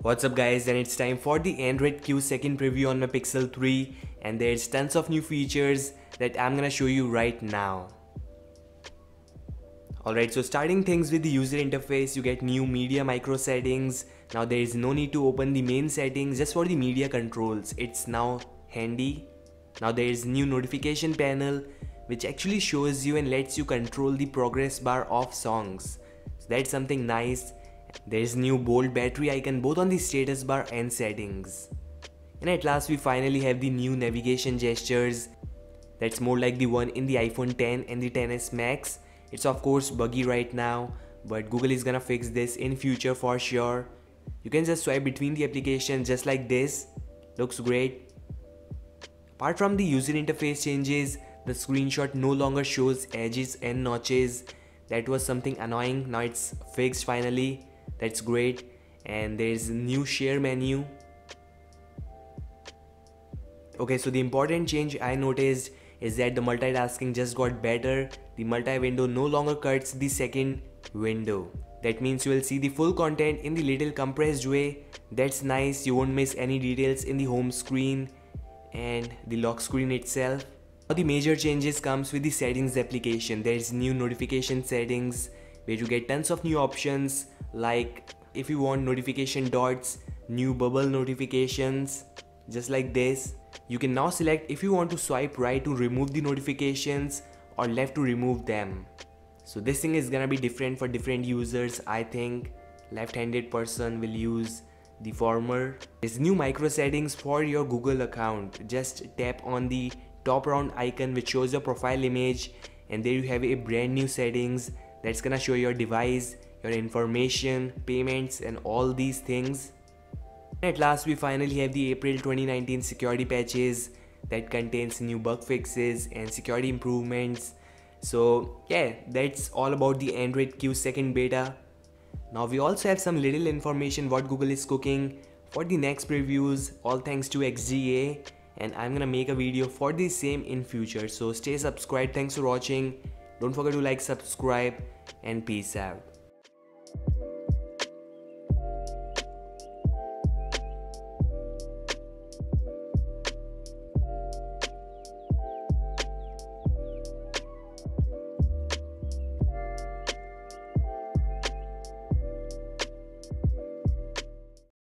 What's up guys, and it's time for the Android Q second preview on my Pixel 3, and there's tons of new features that I'm gonna show you right now. Alright, so starting things with the user interface, you get new media micro settings. Now there is no need to open the main settings just for the media controls. It's now handy. Now there is new notification panel which actually shows you and lets you control the progress bar of songs. So that's something nice. There is new bold battery icon both on the status bar and settings. And at last we finally have the new navigation gestures. That's more like the one in the iPhone 10 and the XS Max. It's of course buggy right now, but Google is gonna fix this in future for sure. You can just swipe between the applications just like this. Looks great. Apart from the user interface changes, the screenshot no longer shows edges and notches. That was something annoying. Now it's fixed finally. That's great. And there's a new share menu. Okay, so the important change I noticed is that the multitasking just got better. The multi-window no longer cuts the second window. That means you will see the full content in the little compressed way. That's nice. You won't miss any details in the home screen and the lock screen itself. Now the major changes comes with the settings application. There's new notification settings where you get tons of new options, like if you want notification dots, new bubble notifications, just like this. You can now select if you want to swipe right to remove the notifications or left to remove them. So this thing is gonna be different for different users. I think left-handed person will use the former. There's new micro settings for your Google account. Just tap on the top round icon which shows your profile image, and there you have a brand new settings that's gonna show your device, your information, payments and all these things. At last we finally have the April 2019 security patches that contains new bug fixes and security improvements. So yeah, that's all about the Android Q second beta. Now we also have some little information what Google is cooking for the next previews, all thanks to XDA, and I'm gonna make a video for the same in future. So stay subscribed. Thanks for watching. Don't forget to like, subscribe, and peace out.